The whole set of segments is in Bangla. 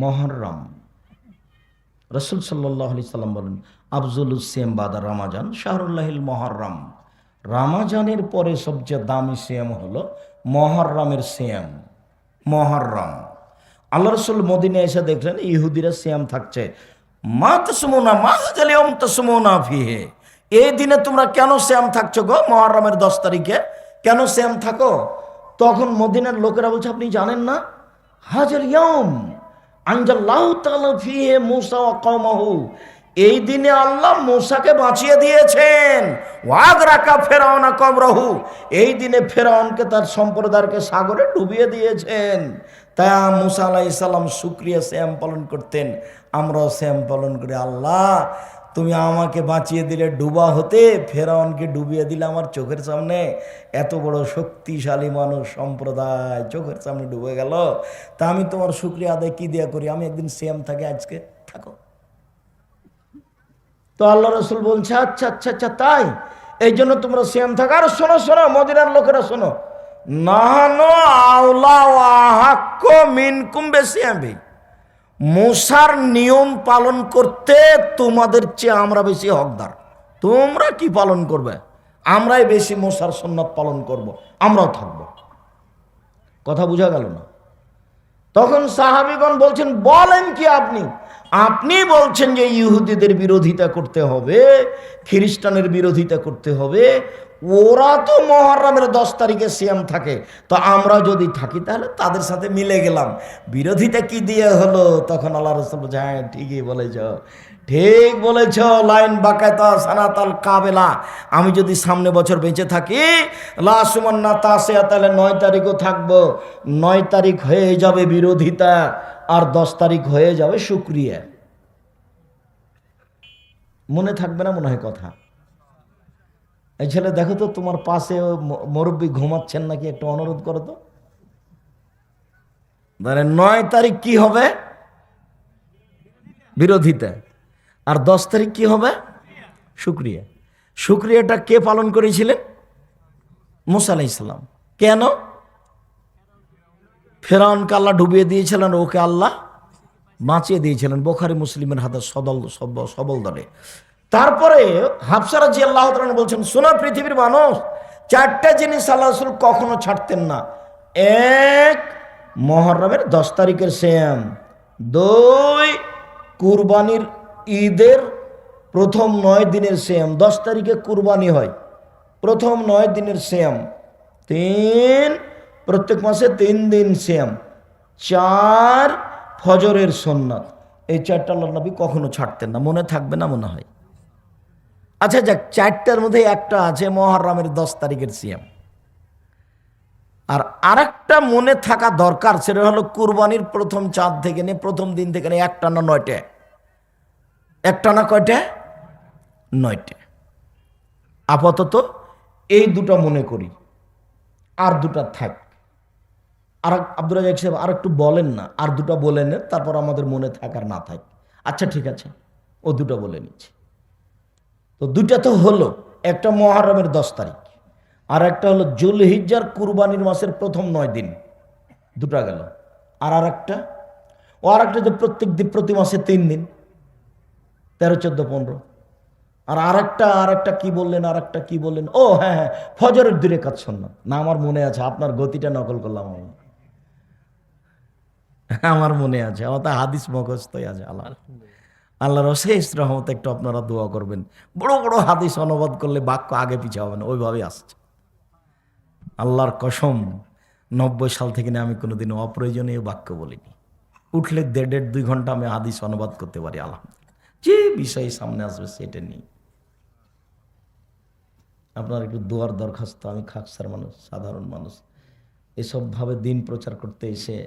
মহররম। রাসূল সাল্লাল্লাহু আলাইহি সাল্লাম বলেন, আফজলুস সিয়াম বাদা রমাজান শাহরুল্লাহিল মহররম। রমাজানের পরে সবচেয়ে দামি সিয়াম হলো মহররমের সিয়াম। মহররম। আল্লাহ রসুল মদিনায় এসে দেখলেন ইহুদিরা সিয়াম থাকছে। মা তাসমুনা মা হাযাল ইয়াউম তাসমুনা ফিহি, এই দিনে তোমরা কেন সিয়াম থাকছো গো? মহররমের 10 তারিখে কেন সিয়াম থাকো? তখন মদিনার লোকেরা বলছে, আপনি জানেন না? হাজাল ইয়াউম আনজাল্লাহু তাআলা ফিহি মূসা ওয়া কওমাহু, এই দিনে আল্লাহ মূসাকে বাঁচিয়ে দিয়েছেন। ওয়াগরাকা ফিরআউনা কওমরাহু, এই দিনে ফেরাউনকে তার সম্প্রদায়কে সাগরে ডুবিয়ে দিয়েছেন। তাই মূসা আলাইহিস সালাম শুকরিয়া সিয়াম পালন করতেন। আমরাও সিয়াম পালন করি। আল্লাহ তুমি আমাকে বাঁচিয়ে দিলে ডুবা হতে, ফেরাউনকে ডুবিয়ে দিলে আমার চোখের সামনে। এত বড় শক্তিশালী মানুষ সম্প্রদায় চোখের সামনে ডুবে গেল। তা আমি তোমার শুকরিয়া আদায় কি দিয়া করি? আমি একদিন সিয়াম থাকি, আজকে থাকো। তো আল্লাহ রসুল বলছে, আচ্ছা আচ্ছা আচ্ছা তাই, এই জন্য তোমরা সিয়াম থাকো। আর শোনো শোনো মদিনার লোকেরা শোনো, নাহানু আওলা ওয়া হাক্কু মিনকুম বিসিয়ামি, মূসার নিয়ম পালন করতে তোমাদের চেয়ে আমরা বেশি হকদার। তোমরা কি পালন করবে? আমরাই বেশি মূসার সুন্নাত পালন করব, আমরাও থাকব। কথা বোঝা গেল না? তখন সাহাবীগণ বলছেন, বলেন কি আপনি? আপনি বলছেন যে ইহুদিদের বিরোধিতা করতে হবে, খ্রিস্টানের বিরোধিতা করতে হবে, ওরা তো মুহররমের 10 তারিখে সিয়াম থাকে, তো আমরা যদি থাকি তাহলে তাদের সাথে মিলে গেলাম, বিরোধিতা কি দিয়ে হলো? তখন আল্লাহ রাসূল বলছে, হ্যাঁ ঠিকই বলেছ, ঠিক বলেছ, লাইন বাকায়তা সানাতাল কাবেলা, আমি যদি সামনে বছর বেঁচে থাকি লাসুমান্না তাসিয়া, তাহলে 9 তারিখও থাকবো। 9 তারিখ হয়ে যাবে বিরোধিতা, আর 10 তারিখ হয়ে যাবে শুকরিয়া। মনে থাকবে না মনে হয় কথা? এই ছেলে দেখো তো, তোমার পাশে মুরব্বী ঘুমাচ্ছেন নাকি, একটু অনুরোধ করো তো। মানে 9 তারিখ কি হবে? বিরোধিতা। আর 10 তারিখ কি হবে? শুকরিয়া। শুকরিয়াটা কে পালন করেছিলেন? মূসা আলাইহিস সালাম। কেন? ফেরাউনকে আল্লাহ ডুবিয়ে দিয়েছিলেন, ওকে আল্লাহ বাঁচিয়ে দিয়েছিলেন। বুখারী মুসলিমের হাদিস সবল দলে। তারপরে হাফসা রাদিয়াল্লাহু তাআলা বলছেন, শোনো পৃথিবীর মানুষ, 4টা জিনিস আল্লাহ রাসূল কখনো ছাড়তেন না। 1, মুহররমের 10 তারিখের সিয়াম। 2, কুরবানির ঈদের প্রথম 9 দিনের সিয়াম। 10 তারিখে কুরবানি হয়, প্রথম 9 দিনের সিয়াম। 3, প্রত্যেক মাসে 3 দিন সিয়াম। 4, ফজরের সুন্নাত। এই 4টা আল্লাহর নবী কখনো ছাড়তেন না। মনে থাকবে না মনে হয়? আচ্ছা যাক, 4টার মধ্যে একটা আছে মুহররমের 10 তারিখের সিয়াম। আর আরেকটা মনে থাকা দরকার, সেটা হলো কুরবানির প্রথম চাঁদ থেকে নিয়ে প্রথম দিন থেকে নিয়ে একটানা 9টে। একটানা কয়টা? 9টে। আপাতত এই দুটো মনে করি, আর দুটা থাক। আর আব্দুর রাজ্জাক সাহেব আর একটু বলেন না, আর দুটো বলেন, তারপর আমাদের মনে থাকার না থাক। আচ্ছা ঠিক আছে, ও দুটো বলে নিচ্ছি। তো দুইটা তো হলো, একটা মুহররমের 10 তারিখ, আর একটা হলো যুলহিজ্জার কুরবানির মাসের প্রথম 9 দিন। দুটা গেল। আর আরেকটা, ও আরেকটা যে প্রত্যেক দিন প্রতি মাসে 3 দিন, 13, 14, 15। আর আরেকটা কি বললেন? আরেকটা কি বললেন? ও হ্যাঁ হ্যাঁ, ফজরের 2 রাকাত সুন্নাত। না, আমার মনে আছে, আপনার গতিটা নকল করলাম আমি। আমার মনে আছে, আমার তো হাদিস মুখস্থই আছে। আল্লাহর অশেষ রহমত। একটু আপনারা দোয়া করবেন। বড় বড় হাদিস অনুবাদ করলে বাক্য আগে পিছে হবে না, ওইভাবেই আসছে। আল্লাহর কসম, 90 সাল থেকে না আমি কোনোদিন অপ্রয়োজনীয় বাক্য বলিনি। উঠলে 1.5-2 ঘন্টা আমি হাদিস অনুবাদ করতে পারি আলহামদুলিল্লাহ। যে বিষয় সামনে আসবে সেটা নিয়ে আপনার একটু দোয়ার দরখাস্ত। আমি খাকসার মানুষ, সাধারণ মানুষ। এসবভাবে দিন প্রচার করতে এসে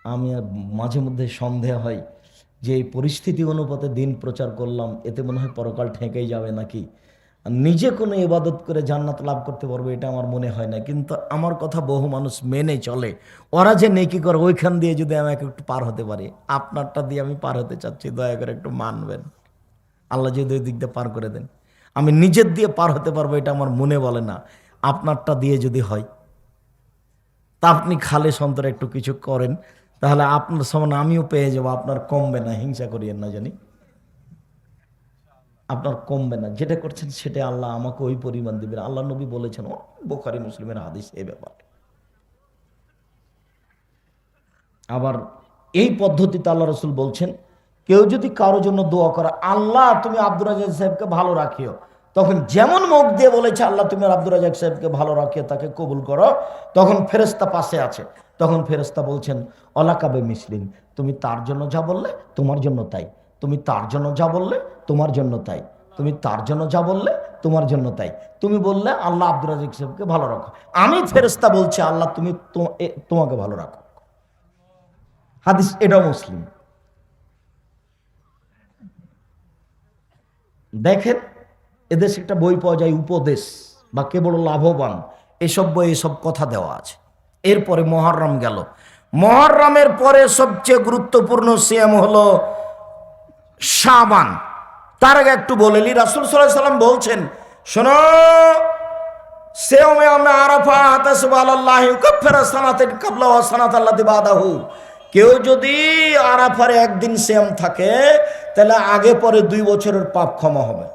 আমি মাঝে মধ্যে সন্দেহ হয় যে এই পরিস্থিতি অনুপাতে দিন প্রচার করলাম, এতে মনে হয় পরকাল ঠেকেই যাবে নাকি, নিজে কোনো ইবাদত করে জান্নাত লাভ করতে পারবো, এটা আমার মনে হয় না। কিন্তু আমার কথা বহু মানুষ মেনে চলে। ওরা যে নেকি করে, ওইখান দিয়ে যদি আমি একটু পার হতে পারি, আপনারটা দিয়ে আমি পার হতে চাচ্ছি, দয়া করে একটু মানবেন। আল্লাহ যদি ওই দিক দিয়ে পার করে দেন, আমি নিজের দিয়ে পার হতে পারবো, এটা আমার মনে বলে না। আপনারটা দিয়ে যদি হয়, তা আপনি খালে সন্তরে একটু কিছু করেন, তাহলে আপনার সমান আমিও পেয়ে যাবো, আপনার কমবে না, হিংসা করিয়েন না জানি, আপনার কমবে না, যেটা করছেন সেটা আল্লাহ আমাকে ওই পরিমাণ দিবেন। আল্লাহ নবী বলেছেন, ও বুখারী মুসলিমের হাদিস এই ব্যাপারে। আবার এই পদ্ধতিতে আল্লাহ রসুল বলছেন, কেউ যদি কারোর জন্য দোয়া করে, আল্লাহ তুমি আব্দুর রাজাক সাহেবকে ভালো রাখিও, তখন যেমন মুখ দিয়ে বলেছে আল্লাহ তুমি আব্দুর রাজাক সাহেবকে ভালো রাখিও, তাকে কবুল করো, তখন ফেরেশতা পাশে আছে, তখন ফেরেশতা বলছেন অলাকাবে মিসলিন, তুমি তার জন্য যা বললে তোমার জন্য তাই, তুমি তার জন্য যা বললে তোমার জন্য তাই, তুমি তার জন্য যা বললে তোমার জন্য তাই, তুমি বললে আল্লাহ আব্দুর রাজাক সাহেবকে ভালো রাখো, আমি ফেরেশতা বলছি আল্লাহ তুমি তোমাকে ভালো রাখো। হাদিস এটাও মুসলিম। দেখেন এদেশে একটা বই পাওয়া যায়, উপদেশ বা কে বড় লাভবান, এসব বই এসব কথা দেওয়া আছে। এরপরে মুহররম গেল, মুহররমের পরে সবচেয়ে গুরুত্বপূর্ণ সিয়াম হলো শাবান। তার আগে একটু বলেলি, রাসূল সাল্লাল্লাহু আলাইহি সাল্লাম বলছেন, শোনো, সিয়ামে আরাফা হাতাসুবাল্লাহি ইউকাফিরু সানাতান ক্বাবলা ওয়া সানাতাল্লাতী বাদাহু, কেউ যদি আরাফার একদিন সিয়াম থাকে তাহলে আগে পরে 2 বছরের পাপ ক্ষমা হবে।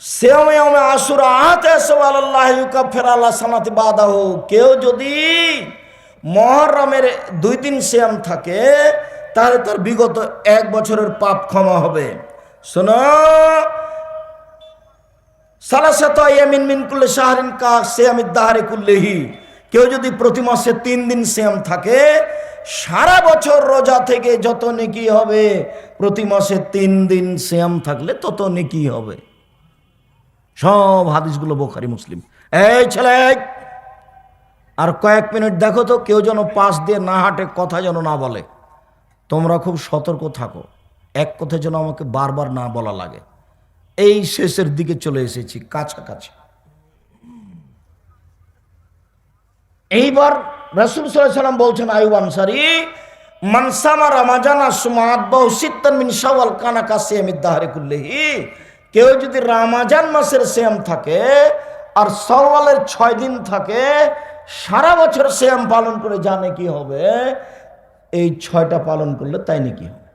সিয়ামে আশুরা হাতাসুবাল্লাহি ইউকাফিরু সানাতাল্লাতী বাদাহু, কেউ যদি মুহররমের 2 দিন সিয়াম থাকে তাহলে তার বিগত 1 বছরের পাপ ক্ষমা হবে। শোনো, সালাসাতু আইয়ামিন মিন কুল্লি শাহরিন কা সিয়ামিদ দাহরি কুল্লিহি, কেউ যদি প্রতি মাসে 3 দিন সিয়াম থাকে, সারা বছর রোজা থেকে যত নেকি হবে, প্রতি মাসে 3 দিন সিয়াম থাকলে তত নেকি হবে। সব হাদিসগুলো বুখারী মুসলিম। এই ছেলে, আর কয়েক মিনিট দেখো তো, কেউ যেন পাশ দিয়ে না হাঁটে, কথা যেন না বলে। তোমরা খুব সতর্ক থাকো, এক কথা যেন আমাকে বারবার না বলা লাগে। এই শেষের দিকে চলে এসেছি, কাছাকাছি। এইবার রাসূল সাল্লাল্লাহু আলাইহি সাল্লাম বলছেন, আইয়ুব আনসারী, মান সামা রমাজানা সুম্মা আতবাহু সিত্তান মিন শাওয়াল কানা কাসিয়ামিদ দাহরি কুল্লিহি, কেউ যদি রমাজান মাসের সিয়াম থাকে আর শাওয়ালের 6 দিন থাকে, সারা বছর সিয়াম পালন করে জানে কি হবে, এই 6টা পালন করলে তাই নাকি হবে।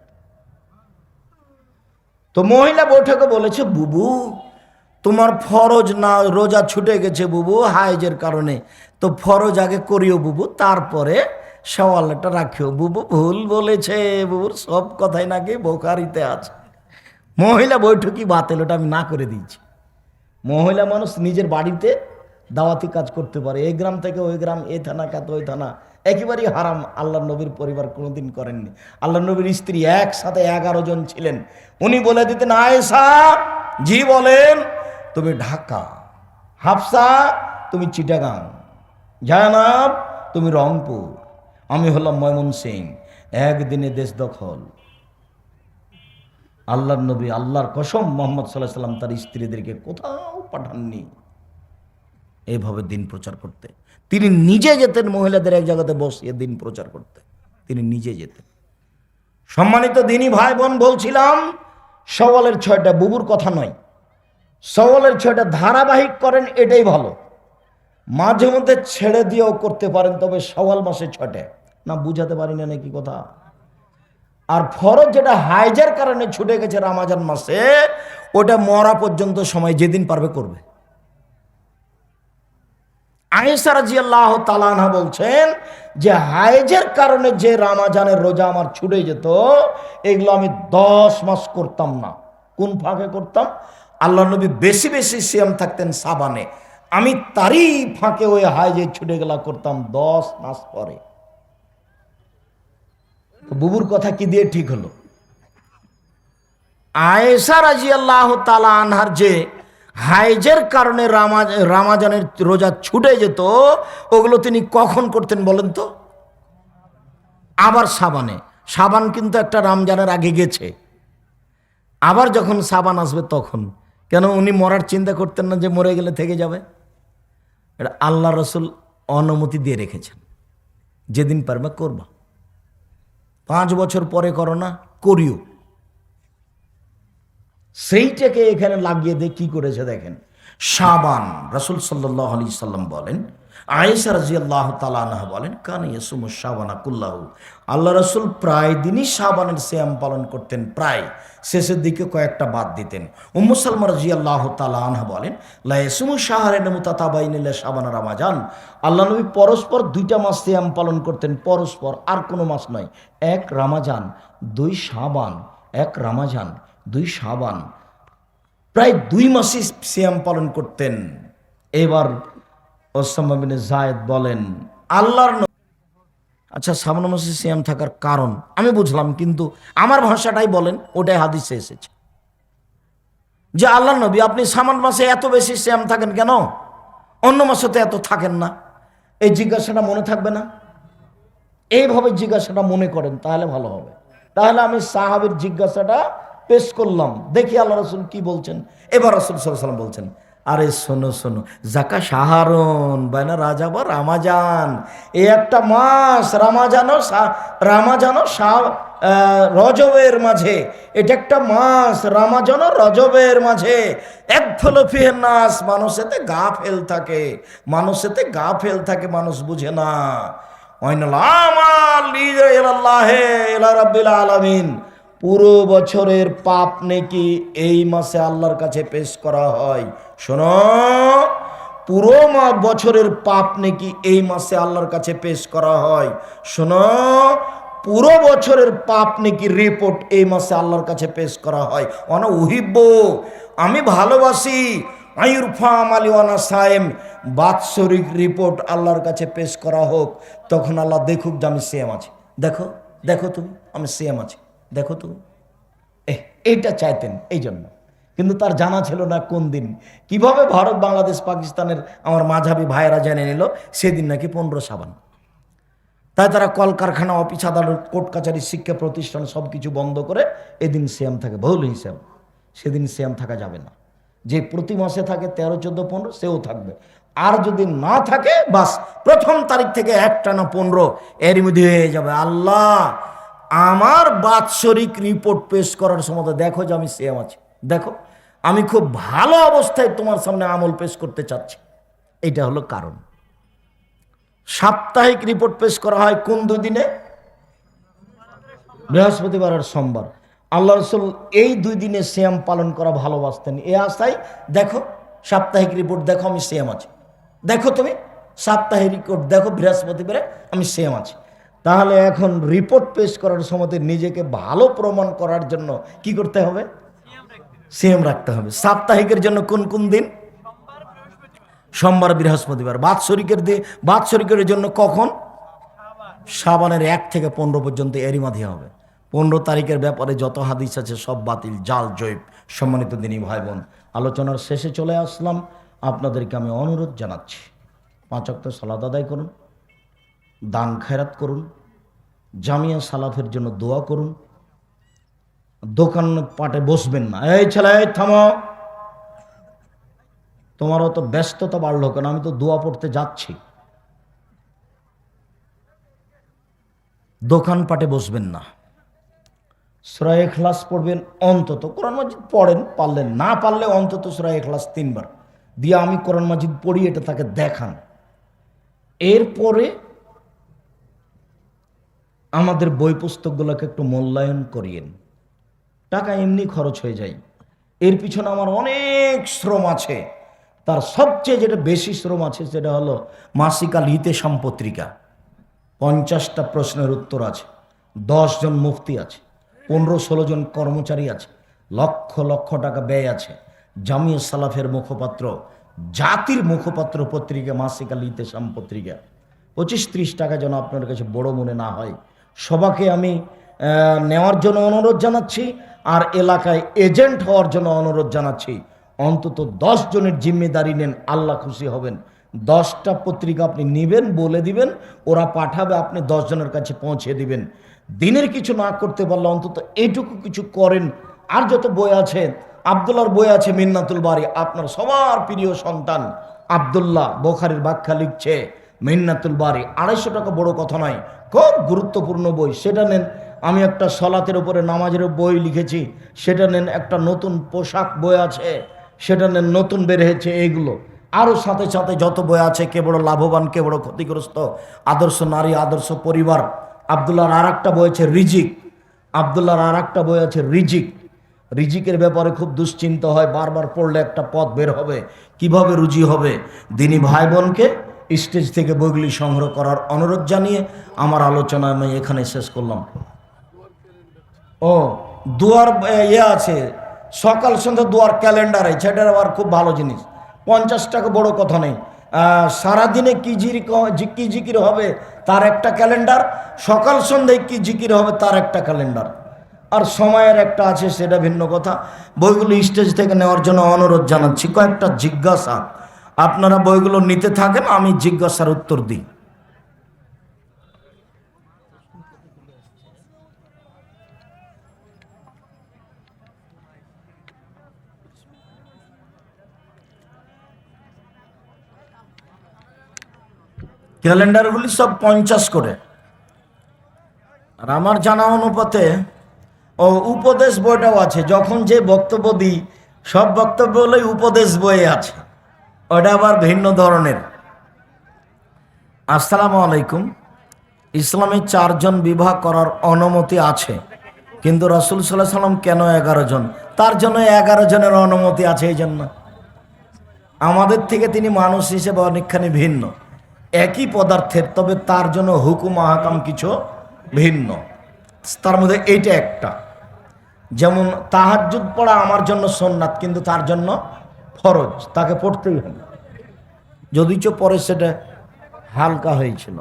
তো মহিলা বৈঠকে বলেছে, বুবু তোমার ফরজ না রোজা ছুটে গেছে বুবু হাইজের কারণে, তো ফরজ আগে করিও বুবু, তারপরে শাওয়ালটা রাখিও বুবু। ভুল বলেছে, বুবুর সব কথাই নাকি বুখারীতে আছে। মহিলা বৈঠকই বাতিল, ওটা আমি না করে দিয়েছি। মহিলা মানুষ নিজের বাড়িতে দাওয়াতি কাজ করতে পারে, এই গ্রাম থেকে ওই গ্রাম, এই থানা কাতে ওই থানা, একেবারেই হারাম। আল্লাহ নবীর পরিবার কোনোদিন করেননি। আল্লাহ নবীর স্ত্রী একসাথে 11 জন ছিলেন। উনি বলে দিতেন, আয়েশা জি বলেন, তুমি ঢাকা, হাফসা তুমি চিটাগাং, জানাব তুমি রংপুর, আমি হলাম ময়মনসিং, একদিনে দেশ দখল। আল্লাহর নবী, আল্লাহর কসম, মুহাম্মদ সাল্লাল্লাহু আলাইহি সাল্লাম তার স্ত্রীদেরকে কোথাও পাঠাননি এইভাবে দিন প্রচার করতে। তিনি নিজে যেতেন মহিলাদের এক জায়গাতে বসিয়ে দিন প্রচার করতে, তিনি নিজে যেতেন। সম্মানিত দিনী ভাই বোন, বলছিলাম শাওয়ালের 6টা, বুবুর কথা নয়, শাওয়ালের 6টা ধারাবাহিক করেন, এটাই ভালো। মাঝে মধ্যে ছেড়ে দিয়েও করতে পারেন, তবে শাওয়াল মাসে 6টা না, বুঝাতে পারি না নাকি কথা। আর ফরজ যেটা হাইজের কারণে ছুটে গেছে রমজান মাসে, ওটা মরা পর্যন্ত সময়, যেদিন পারবে করবে। আয়েশা রাদিয়াল্লাহু তাআলা আনহা বলছেন যে হাইজের কারণে যে রমজানের রোজা আমার ছুটে যেত, এগুলো আমি 10 মাস করতাম না। কোন ফাঁকে করতাম? আল্লাহ নবী বেশি বেশি সিয়াম থাকতেন শাবানে, আমি তারই ফাঁকে ওই হাইজে ছুটে গেলা করতাম 10 মাস পরে। বুবুর কথা কি দিয়ে ঠিক হলো? আয়েশা রাদিয়াল্লাহু তাআলা আনহার যে হাইজের কারণে রমজানের রোজা ছুটে যেত, ওগুলো তিনি কখন করতেন বলেন তো? আবার শাবানে। শাবান কিন্তু একটা রমজানের আগে গেছে, আবার যখন শাবান আসবে তখন। কেন উনি মরার চিন্তা করতেন না যে মরে গেলে থেকে যাবে? এটা আল্লাহ রসুল অনুমতি দিয়ে রেখেছেন, যেদিন পারবে করবা। 5 বছর পরে করো না, করিও। সেইটাকে এখানে লাগিয়ে দিয়ে কি করেছে দেখেন। শাবান, রাসূল সাল্লাল্লাহু আলাইহি সাল্লাম বলেন, আয়েশা রাদিয়াল্লাহু তাআলা আনহা বলেন, কানা ইয়াসুমু শাবানা কুল্লাহু, আল্লাহ রাসূল প্রায় দিনই শাবানের সিয়াম পালন করতেন, প্রায় শেষের দিকে কয়েকটা বাদ দিতেন। উম্মু সালমা রাদিয়াল্লাহু তাআলা আনহা বলেন, লা ইয়াসুমু শাহরাইন মুতাতাবাইন ইল্লা শাবান রমাজান, আল্লাহ নবী পরস্পর দুইটা মাস সিয়াম পালন করতেন, পরস্পর, আর কোনো মাস নয়। এক রমাজান, দুই শাবান, এক রমাজান, দুই শাবান, প্রায় 2 মাসই সিয়াম পালন করতেন। এবার ওসামা বিন যায়েদ বলেন, আল্লাহর আচ্ছা শ্রাবণ মাসে সিয়াম থাকার কারণ আমি বুঝলাম, কিন্তু আমার ভাষাটাই বলেন, ওটাই হাদিসে এসেছে যে আল্লাহ নবী আপনি শ্রাবণ মাসে এত বেশি সিয়াম থাকেন কেন, অন্য মাসে তো এত থাকেন না? এই জিজ্ঞাসাটা মনে থাকবে না? এইভাবে জিজ্ঞাসাটা মনে করেন তাহলে ভালো হবে। তাহলে আমি সাহাবীর জিজ্ঞাসাটা পেশ করলাম, দেখি আল্লাহ রাসূল কি বলছেন। এবার রাসূল সাল্লাল্লাহু আলাইহি ওয়াসাল্লাম বলছেন, আরে শোনো শোনো, জাকা শাহরুন বাইনা রাজাব আর রামাজান, এই একটা মাস রামাজানো রজবের মাঝে, এটা একটা মাস রামাজানো রজবের মাঝে, এক ফলফিহের নাস, মানুষ এতে গাফেল থাকে, মানুষ এতে গাফেল থাকে, মানুষ বুঝে না। পুরো বছরের পাপ নেকি এই মাসে আল্লাহর কাছে পেশ করা হয়। শোনো, পুরো বছরের পাপ নেকি এই মাসে আল্লাহর কাছে পেশ করা হয়। শোনো, পুরো বছরের পাপ নেকি রিপোর্ট এই মাসে আল্লাহর কাছে পেশ করা হয়। অনা উহিব্ব, আমি ভালোবাসি, আইরফা মালিওয়ানা সায়েম, বাৎসরিক রিপোর্ট আল্লাহর কাছে পেশ করা হোক, তখন আল্লাহ দেখুক যে আমি সিয়াম আছি। দেখো দেখো তুমি, আমি সিয়াম আছি, দেখো তুমি। এইটা চাইতেন এই জন্য, কিন্তু তার জানা ছিল না কোন দিন, কিভাবে ভারত বাংলাদেশ পাকিস্তানের আমার মাঝাবি ভাইয়েরা জেনে নিল সেদিন নাকি 15 শাবান। তাই তারা কলকারখানা, অফিস, আদালত, কোর্ট কাছারি, শিক্ষা প্রতিষ্ঠান সব কিছু বন্ধ করে এদিন সিয়াম থাকে, বহুল হিসাব। সেদিন সিয়াম থাকা যাবে না। যে প্রতি মাসে থাকে 13, 14, 15 সেও থাকবে, আর যদি না থাকে বাস প্রথম তারিখ থেকে একটানা 15 এর মধ্যে হয়ে যাবে। আল্লাহ আমার বাৎসরিক রিপোর্ট পেশ করার সময় দেখো যে আমি সিয়াম আছি, দেখো আমি খুব ভালো অবস্থায় তোমার সামনে আমল পেশ করতে চাচ্ছি। এইটা হলো কারণ। সাপ্তাহিক রিপোর্ট পেশ করা হয় কোন 2 দিনে? বৃহস্পতিবার আর সোমবার। আল্লাহ রাসূল এই 2 দিনে সিয়াম পালন করা ভালোবাসতেন, এ আশায় দেখো সাপ্তাহিক রিপোর্ট, দেখো আমি সিয়াম আছি, দেখো তুমি সাপ্তাহিক রিপোর্ট দেখো বৃহস্পতিবারে আমি সিয়াম আছি। তাহলে এখন রিপোর্ট পেশ করার সময় নিজেকে ভালো প্রমাণ করার জন্য কি করতে হবে? সিয়াম রাখতে হবে। সাপ্তাহিকের জন্য কোন কোন দিন? সোমবার, বৃহস্পতিবার। বাৎসরিকের জন্য কখন? শাবানের 1 থেকে 15 পর্যন্ত, এরই মাঝে হবে। 15 তারিখের ব্যাপারে যত হাদিস আছে সব বাতিল, জাল, জৈব। সম্মানিত দিনী ভাই বোন, আলোচনার শেষে চলে আসলাম। আপনাদেরকে আমি অনুরোধ জানাচ্ছি, 5 ওয়াক্ত সালাত আদায় করুন, দান খেরাত করুন, জামিয়া সালাফের জন্য দোয়া করুন, দোকান পাটে বসবেন না। এই ছেলে থামো, তোমার অত ব্যস্ততা বাড়লো কেন? আমি তো দোয়া পড়তে যাচ্ছি। দোকান পাটে বসবেন না। সূরা ইখলাস পড়বেন অন্তত, কোরআন মাজিদ পড়েন পারলেন, না পারলে অন্তত সূরা ইখলাস 3 বার দিয়ে আমি কোরআন মাজিদ পড়ি এটা তাকে দেখান। এরপরে আমাদের বই পুস্তকগুলোকে একটু মূল্যায়ন করিয়েন। টাকা এমনি খরচ হয়ে যায়, এর পিছনে আমার অনেক শ্রম আছে। তার সবচেয়ে যেটা বেশি শ্রম আছে সেটা হলো মাসিক আল হিতেশাম পত্রিকা। 50টা প্রশ্নের উত্তর আছে, 10 জন মুফতি আছে, 15-16 জন কর্মচারী আছে, লক্ষ লক্ষ টাকা ব্যয় আছে। জামিয়া সালাফের মুখপাত্র, জাতির মুখপাত্র পত্রিকা মাসিক আল হিতেশাম পত্রিকা। 25-30 টাকা যেন আপনার কাছে বড় মনে না হয়। সবাকে আমি নেওয়ার জন্য অনুরোধ জানাচ্ছি, আর এলাকায় এজেন্ট হওয়ার জন্য অনুরোধ জানাচ্ছি। অন্তত 10 জনের জিম্মেদারি নেন, আল্লাহ খুশি হবেন। 10টা পত্রিকা আপনি নেবেন, বলে দিবেন, ওরা পাঠাবে, আপনি 10 জনের কাছে পৌঁছে দিবেন। দিনের কিছু না করতে পারলে অন্তত এইটুকু কিছু করেন। আর যত বই আছে, আব্দুল্লাহর বই আছে মিন্নাতুল বারি, আপনার সবার প্রিয় সন্তান আব্দুল্লাহ বুখারীর ব্যাখ্যা লিখছে মিন্নাতুল বারি, 250 টাকা, বড় কথা নয়, খুব গুরুত্বপূর্ণ বই, সেটা নেন। আমি একটা সলাতের উপরে নামাজের বই লিখেছি, সেটা নেন। একটা নতুন পোশাক বই আছে, সেটা নেন, নতুন বের হয়েছে। এইগুলো আরও সাথে সাথে যত বই আছে, কে বড় লাভবান, কে বড় ক্ষতিগ্রস্ত, আদর্শ নারী, আদর্শ পরিবার। আবদুল্লাহর আর একটা বই আছে রিজিক। আবদুল্লাহর আর একটা বই আছে রিজিক। রিজিকের ব্যাপারে খুব দুশ্চিন্তা হয়, বারবার পড়লে একটা পথ বের হবে, কিভাবে রুজি হবে। দিনী ভাই বোনকে স্টেজ থেকে বইগুলি সংগ্রহ করার অনুরোধ জানিয়ে আমার আলোচনা আমি এখানে শেষ করলাম। ও দুয়ার আছে, সকাল সন্ধ্যা দুয়ার ক্যালেন্ডার আছে, এটার আবার খুব ভালো জিনিস। 50 টাকা বড় কথা নেই। সারাদিনে কি জিকির হবে তার একটা ক্যালেন্ডার, সকাল সন্ধ্যায় কি জিকির হবে তার একটা ক্যালেন্ডার, আর সময়ের একটা আছে, সেটা ভিন্ন কথা। বইগুলো স্টেজ থেকে নেওয়ার জন্য অনুরোধ জানাচ্ছি। কয়েকটা জিজ্ঞাসা, আপনারা বইগুলো নিতে থাকেন, আমি জিজ্ঞাসার উত্তর দিই। ক্যালেন্ডারগুলি সব 50 করে। আর আমার জানা অনুপাতে উপদেশ বইটাও আছে। যখন যে বক্তব্য দিই সব বক্তব্য হলেই উপদেশ বইয়ে আছে, ওটা আবার ভিন্ন ধরনের। আসসালামু আলাইকুম। ইসলামে 4 জন বিবাহ করার অনুমতি আছে, কিন্তু রাসূল সাল্লাল্লাহু আলাইহি সাল্লাম কেন 11 জন? তার জন্য 11 জনের অনুমতি আছে। এই জন্য আমাদের থেকে তিনি মানুষ হিসেবে অনেকখানি ভিন্ন, একই পদার্থের, তবে তার জন্য হুকুম আহকাম কিছু ভিন্ন। তার মধ্যে এইটা একটা। যেমন তাহাজ্জুদ পড়া আমার জন্য সুন্নাত, কিন্তু তার জন্য ফরজ, তাকে পড়তেই হবে, যদিচ পরে সেটা হালকা হয়েছিল।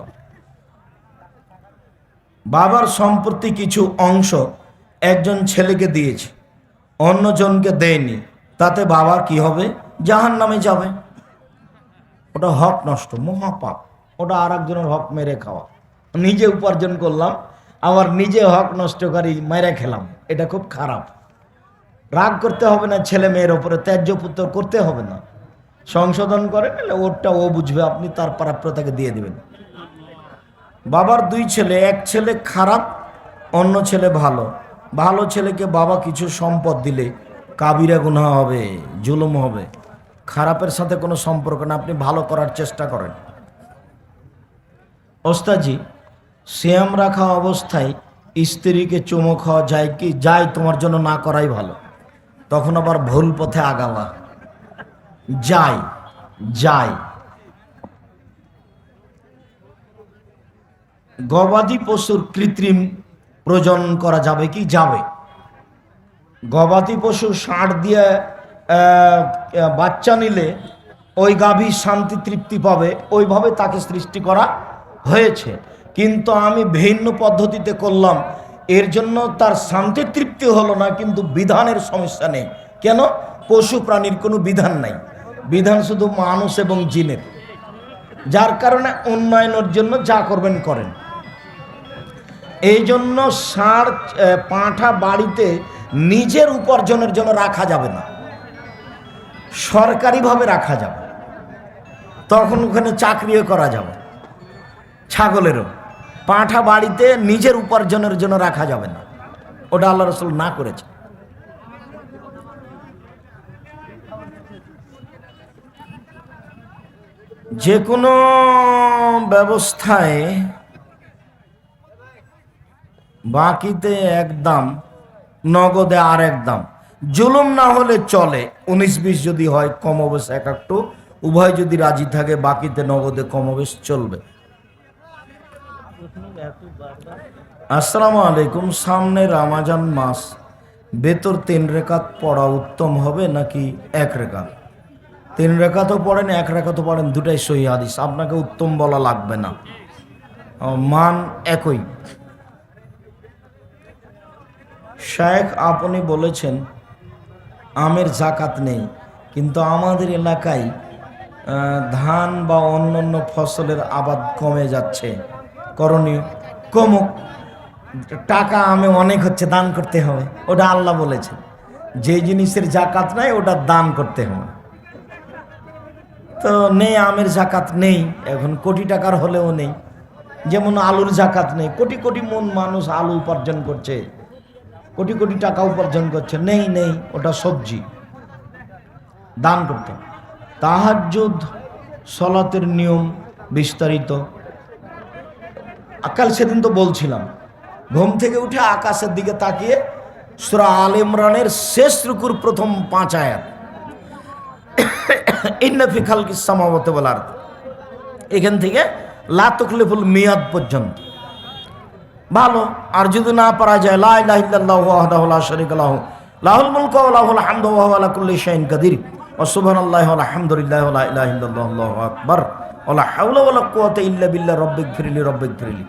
বাবার সম্পত্তি কিছু অংশ একজন ছেলেকে দিয়েছে, অন্যজনকে দেয়নি, তাতে বাবার কি হবে? জাহান্নামে যাবে। ওটা হক নষ্ট, মহাপাপ। ওটা আর একজনের হক মেরে খাওয়া। নিজে উপার্জন করলাম, আবার নিজে হক নষ্টকারী মেরে খেলাম, এটা খুব খারাপ। রাগ করতে হবে না ছেলে মেয়ের ওপরে, ত্যায্য পুত্র করতে হবে না, সংশোধন করে নিলে ওরটা ও বুঝবে, আপনি তার প্রাপ্য তাকে দিয়ে দেবেন। বাবার 2 ছেলে, এক ছেলে খারাপ, অন্য ছেলে ভালো। ভালো ছেলেকে বাবা কিছু সম্পদ দিলে কাবিরা গুনাহ হবে, জুলুম হবে। খারাপের সাথে কোনো সম্পর্ক না, আপনি ভালো করার চেষ্টা করেন। ওস্তাজি, সিয়াম রাখা অবস্থায় স্ত্রীকে চুমো খাওয়া যায় কি? যায়, তোমার জন্য না করাই ভালো, তখন আবার ভুল পথে আগাবা। যায় যায়। গবাদি পশুর কৃত্রিম প্রজনন করা যাবে কি? যাবে। গবাদি পশু ষাঁড় দিয়ে বাচ্চা নিলে ওই গাভী শান্তি তৃপ্তি পাবে, ওইভাবে তাকে সৃষ্টি করা হয়েছে। কিন্তু আমি ভিন্ন পদ্ধতিতে করলাম, এর জন্য তার শান্তি তৃপ্তি হলো না, কিন্তু বিধানের সমস্যা নেই। কেন? পশু প্রাণীর কোনো বিধান নাই, বিধান শুধু মানুষ এবং জিনের। যার কারণে উন্নয়নের জন্য যা করবেন করেন। এই জন্য ষাঁড় পাঁঠা বাড়িতে নিজের উপার্জনের জন্য রাখা যাবে না, সরকারিভাবে রাখা যাবে, তখন ওখানে চাকরিও করা যাবে। ছাগলেরও পাঁঠা বাড়িতে নিজের উপার্জনের জন্য রাখা যাবে না, ওটা আল্লাহ রাসূল না করেছে। যে কোনো ব্যবস্থায় বাকিতে এক দাম, নগদে আর এক দাম। জুলুম না হলে চলে, 19-20 যদি হয়, কমবেশ এক একটু, উভয় যদি রাজি থাকে, বাকিতে নগদে কমবেশ চলবে। আসসালামু আলাইকুম। সামনে রমজান মাস, বেতর 3 রাকাত পড়া উত্তম হবে নাকি 1 রাকাত? 3 রাকাতও পড়েন, 1 রাকাতও পড়েন, দুটাই সহি হাদিস, আপনাকে উত্তম বলা লাগবে না, মান একই। শায়েখ, আপনি বলেছেন আমের জাকাত নেই, কিন্তু আমাদের এলাকায় ধান বা অন্যান্য ফসলের আবাদ কমে যাচ্ছে, করণীয়? কমুক, টাকা আমে অনেক হচ্ছে, দান করতে হবে। ওটা আল্লাহ বলেছেন, যে জিনিসের জাকাত নাই ওটা দান করতে হবে। তো নেই, আমের জাকাত নেই, এখন কোটি টাকার হলেও নেই। যেমন আলুর জাকাত নেই, কোটি কোটি মন মানুষ আলু উপার্জন করছে, কোটি কোটি টাকা উপার্জন করছে, নেই নেই, ওটা সবজি, দান করতে হবে। তাহাজ্জুদ সলাতের নিয়ম বিস্তারিত। কাল সেদিন তো বলছিলাম, ঘুম থেকে উঠে আকাশের দিকে তাকিয়ে সূরা আল ইমরানের শেষ রুকুর প্রথম 5 আয়াত, ইন্না ফি খালকিস সামাওয়াতি ওয়াল আরদ, এখান থেকে লা তুকলিফুল মিয়াদ পর্যন্ত ভালো। আর যদি না পারা যায়, লা ইলাহা ইল্লাল্লাহু ওয়াহদাহু লা শারীকা লাহু লাহুল মুলকু ওয়া লাহুল হামদু ওয়া হুয়া আলা কুল্লি শাইইন কাদির ওয়া সুবহানাল্লাহি ওয়া আলহামদুলিল্লাহি ওয়া লা ইলাহা ইল্লাল্লাহু আল্লাহু আকবার ওয়া লা হাওলা ওয়া লা কুওয়াতা ইল্লা বিল্লাহ রব্বিগফিরলি রব্বিগফিরলি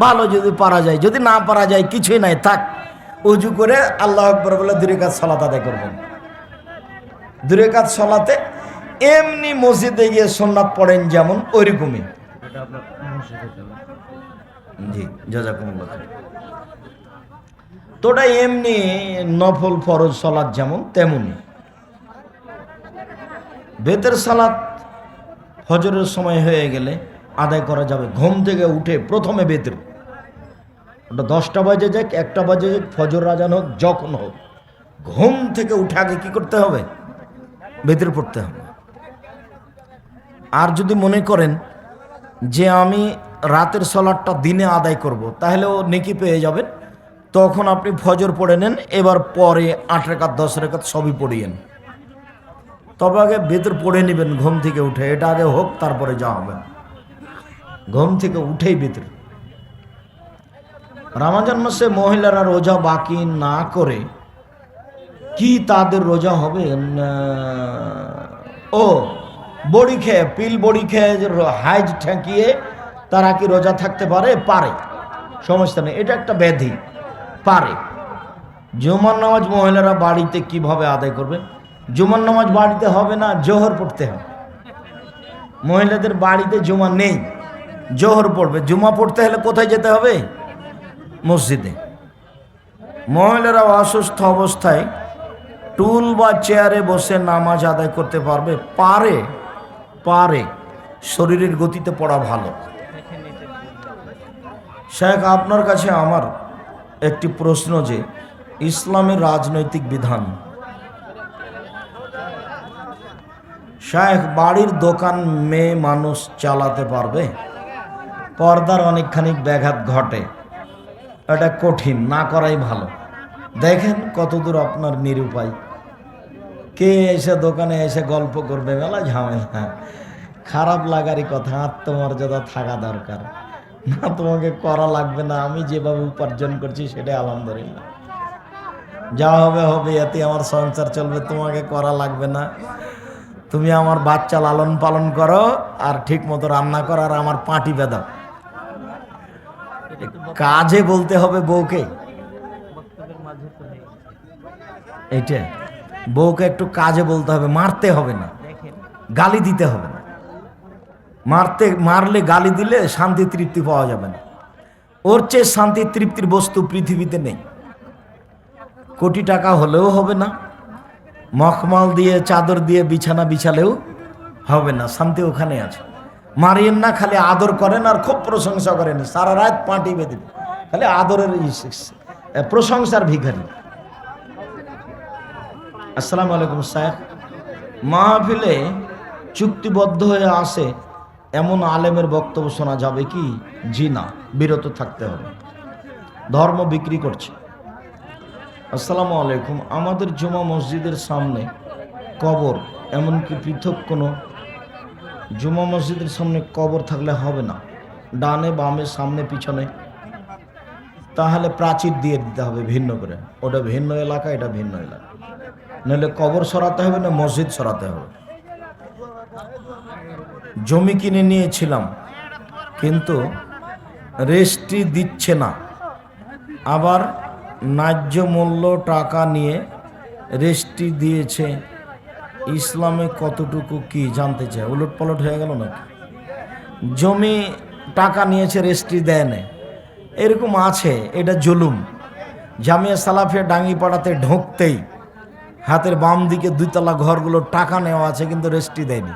ভালো যদি পারা যায়। যদি না পারা যায়, কিছুই নাই, থাক, ওযু করে আল্লাহু আকবার বলে 2 রাকাত সালাত আদায় করবেন। 2 রাকাত সালাতে এমনি মসজিদে গিয়ে সুন্নাত পড়েন যেমন, ওইরকমই। জি, জাযাকুমুল্লাহ। তোটা এমনি নফল ফরজ সালাত যেমন তেমনি। বেতের সালাত ফজরের সময় হয়ে গেলে আদায় করা যাবে। ঘুম থেকে উঠে প্রথমে বেতের, ওটা 10টা বাজে যাক, 1টা বাজে যাক, ফজর আজান হোক, যখন হোক, ঘুম থেকে উঠে আগে কি করতে হবে? বেতের পড়তে হবে। আর যদি মনে করেন যে আমি রাতের সালাতটা দিনে আদায় করব, তাহলেও নেকি পেয়ে যাবেন। তখন আপনি ফজর পড়ে নেন, এবার পরে 8 রাকাত 10 রাকাত সবই পড়িয়েন। তবে আগে বেতের পড়ে নেবেন ঘুম থেকে উঠে, এটা আগে হোক, তারপরে যা হবে। ঘুম থেকে উঠেই বেতের। রমজান মাসে মহিলারা রোজা বাকি না করে কি তাদের রোজা হবে? ও বড়ি খেয়ে, পিল বড়ি খেয়ে হাইজ ঠেকিয়ে তারা কি রোজা থাকতে পারে? পারে, সমস্যা নেই, এটা একটা ব্যাধি, পারে। জুমার নামাজ মহিলারা বাড়িতে কিভাবে আদায় করবে? জুমার নামাজ বাড়িতে হবে না, জোহর পড়তে হবে। মহিলাদের বাড়িতে জুমা নেই, জোহর পড়বে। জুমা পড়তে হলে কোথায় যেতে হবে? মসজিদে। মহিলারা অসুস্থ অবস্থায় টুল বা চেয়ারে বসে নামাজ আদায় করতে পারবে? পারে, পারে, শরীরের গতিতে পড়া ভালো। শেখ, আপনার কাছে আমার একটি প্রশ্ন, যে ইসলামের রাজনৈতিক বিধান। শেখ, বাড়ির দোকান মেয়ে মানুষ চালাতে পারবে? পর্দার অনেকখানি ব্যাঘাত ঘটে, এটা কঠিন, না করাই ভালো। দেখেন কতদূর আপনার নিরুপায়। কে এসে দোকানে এসে গল্প করবে, মেলা ঝামেলা। খারাপ লাগারই কথা, আত্মমর্যাদা থাকা দরকার। না, তোমাকে করা লাগবে না, আমি যেভাবে উপার্জন করছি সেটাই আলহামদুলিল্লাহ, যা হবে হবে, এতে আমার সংসার চলবে, তোমাকে করা লাগবে না। তুমি আমার বাচ্চা লালন পালন করো, আর ঠিক মতো রান্না করো, আর আমার পাটি বেঁধাও। কাজে বলতে হবে বউকে, এইটা বউকে একটু কাজে বলতে হবে, মারতে হবে না, গালি দিতে হবে না। মারলে গালি দিলে শান্তি তৃপ্তি পাওয়া যাবে না। ওর চেয়ে শান্তি তৃপ্তির বস্তু পৃথিবীতে নেই। কোটি টাকা হলেও হবে না, মখমল দিয়ে চাদর দিয়ে বিছানা বিছালেও হবে না, শান্তি ওখানে আছে। মারিয়েন না, খালি আদর করেন আর খুব প্রশংসা করেন, সারা রাত পাঁটি বেঁধে খালি আদরের প্রশংসার ভিখারি। আসসালামু আলাইকুম সাহেব। মাহফিলে চুক্তিবদ্ধ হয়ে আসে এমন আলেমের বক্তব্য শোনা যাবে কি? জি না, বিরত থাকতে হবে, ধর্ম বিক্রি করছে। আসসালামু আলাইকুম। আমাদের জুমা মসজিদের সামনে কবর, এমনকি পৃথক কোনো জুমা মসজিদের সামনে কবর থাকলে হবে না, ডানে বামে সামনে পিছনে, তাহলে প্রাচীর দিয়ে দিতে হবে ভিন্ন করে। ওটা ভিন্ন এলাকা, এটা ভিন্ন এলাকা, নাহলে কবর সরাতে হবে না মসজিদ সরাতে হবে। জমি কিনে নিয়েছিলাম কিন্তু রেজিস্ট্রি দিচ্ছে না, আবার ন্যায্য মূল্য টাকা নিয়ে রেজিস্ট্রি দিয়েছে। ইসলামে কতটুকু কি জানতে চায়? উলট পালট হয়ে গেল নাকি? জমি টাকা নিয়েছে, রেজিস্ট্রি দেয় না, এরকম আছে, এটা জুলুম। জামিয়া সালাফিয়া ডাঙ্গিপাড়াতে ঢুকতেই হাতের বাম দিকে 2 তলা ঘরগুলো টাকা নেওয়া আছে, কিন্তু রেজিস্ট্রি দেয়নি,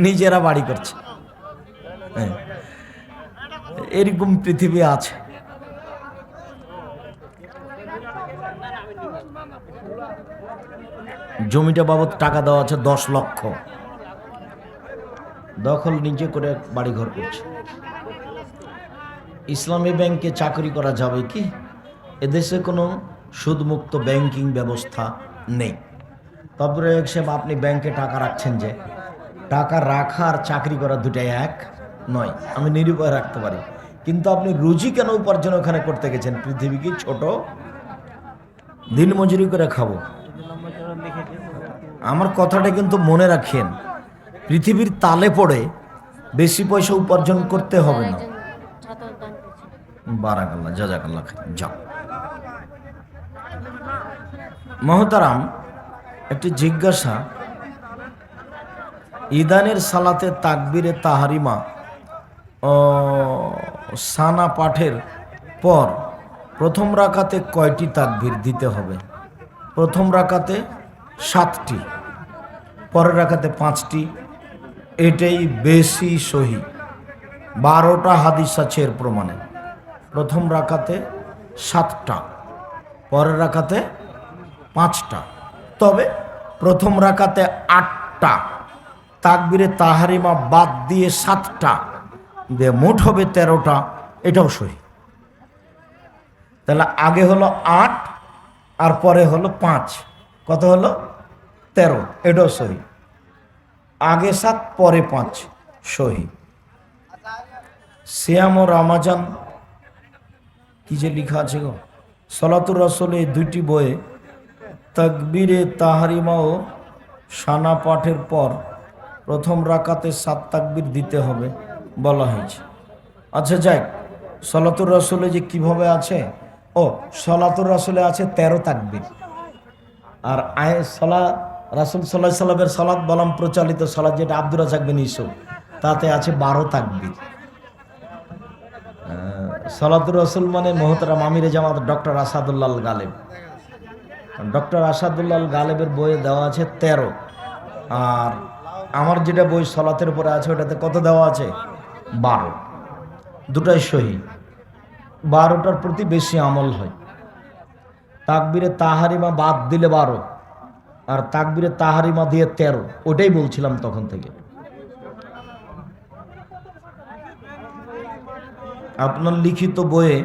নিজেরা বাড়ি করছে। হ্যাঁ, এরকম পৃথিবী আছে। জমিটা বাবদ টাকা দেওয়া আছে 10 লক্ষ, দখল নিজে করে বাড়িঘর করছে। ইসলামী ব্যাংকে চাকরি করা যাবে কি? এদেশে কোনো সুদমুক্ত ব্যাংকিং ব্যবস্থা নেই। তারপরে সাহেব, আপনি ব্যাংকে টাকা রাখছেন, যে টাকা রাখা আর চাকরি করা দুটাই এক নয়। আমি নিরুপায় রাখতে পারি, কিন্তু আপনি রুজি কেন উপার্জন ওখানে করতে গেছেন? পৃথিবী কি ছোট? দিনমজুরি করে খাবো? আমার কথাটা কিন্তু মনে রাখেন, পৃথিবীর তালে পড়ে বেশি পয়সা উপার্জন করতে হবে না। বারাকাল্লাহ, জাজাকাল্লাহ, যাও। মহতারাম, একটি জিজ্ঞাসা, ইদানের সালাতে তাকবীরে তাহারিমা ও সানা পাঠের পর প্রথম রাকাতে কয়টি তাকবীর দিতে হবে? প্রথম রাকাতে 7টি, পরের রাকাতে 5টি। এটাই বেশি সহি। 12টা হাদিস আছে এর প্রমাণে। প্রথম রাকাতে 7টা, পরের রাকাতে 5টা। তবে প্রথম রাকাতে 8টা, তাকবীরে তাহারিমা বাদ দিয়ে 7টা দিয়ে মোট হবে 13টা। এটাও সহি। তাহলে আগে হলো 8 আর পরে হলো 5, কত হলো? 13। এটাও সহি। আগে 7 পরে 5, সহি। সিয়াম ও রামাজান কি যে লেখা আছে গো, সলাতুর রাসূল, এই দুইটি বইয়ে তাকবীরে তাহারিমা ও সানা পাঠের পর প্রথম রাকাতে 7 তাকবীর দিতে হবে বলা হয়েছে। আচ্ছা যাই, সলাতুর রাসূলে যে কিভাবে আছে, ও সলাতুর রাসূলে আছে 13 তাকবীর, আর সলা রাসূল সাল্লাল্লাহু আলাইহি সাল্লামের সালাত বলাম প্রচলিত সালাত, যেটা আব্দুর রাজ্জাক বিন ইউসুফ, তাতে আছে 12 তাকবীর। সলাতুর রাসূল মানে মুহতারাম আমিরে জামাত ডক্টর আসাদুল্লাহ গালেব, ডক্টর আসাদুল্লাহ গালেবের বইয়ে দেওয়া আছে 13। আর আমার যেটা বই সলাতের উপরে আছে, ওটাতে কত দেওয়া আছে? 12। দুটাই সহি। 12টার প্রতি বেশি আমল হয়। তাকবীরে তাহারিমা বাদ দিলে 12, আর তাকবীরে তাহারিমা দিয়ে 13। ওটাই বলছিলাম তখন থেকে। আপনার লিখিত বইয়ে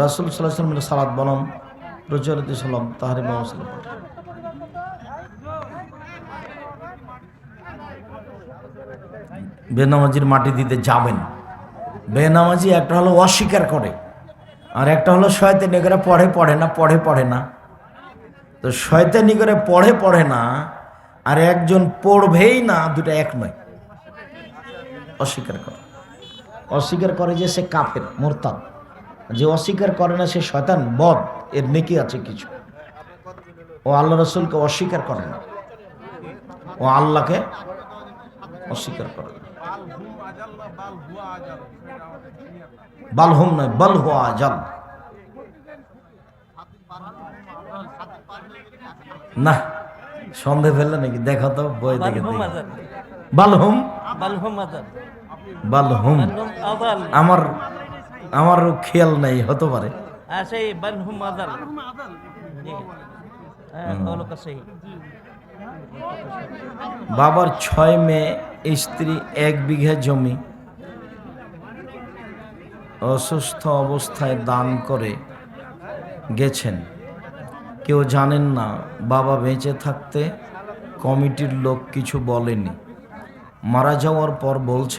রাসূল সাল্লাল্লাহু আলাইহি ওয়াসাল্লামের সালাত বনাম প্রচলিত সালাম তাহারিমা সালাত। বেনামাজির মাটি দিতে যাবেন। বেনামাজি একটা হলো অস্বীকার করে, আর একটা হলো শয়তানি করে পড়ে না। তো শয়তানি করে পড়ে না, আর একজন পড়বেই না, দুটো এক নয়। অস্বীকার করে যে সে কাফের মুরতাদ, যে অস্বীকার করে না সে শয়তান বদ, এর নেকি আছে কিছু। ও আল্লাহ রাসূলকে অস্বীকার করে না, ও আল্লাহকে অস্বীকার করে না। বালহুম নয়, বল হুয়া আজাল। না, সন্দেহ ফেললে নাকি? দেখো তো বই দেখে। বালহুম আমার খেয়াল নাই, হতে পারে। বাবার 6 মেয়ে, স্ত্রী, 1 বিঘা জমি অসুস্থ অবস্থায় দান করে গেছেন। কেউ জানেন না, বাবা বেঁচে থাকতে কমিটির লোক কিছু বলেনি, মারা যাওয়ার পর বলছে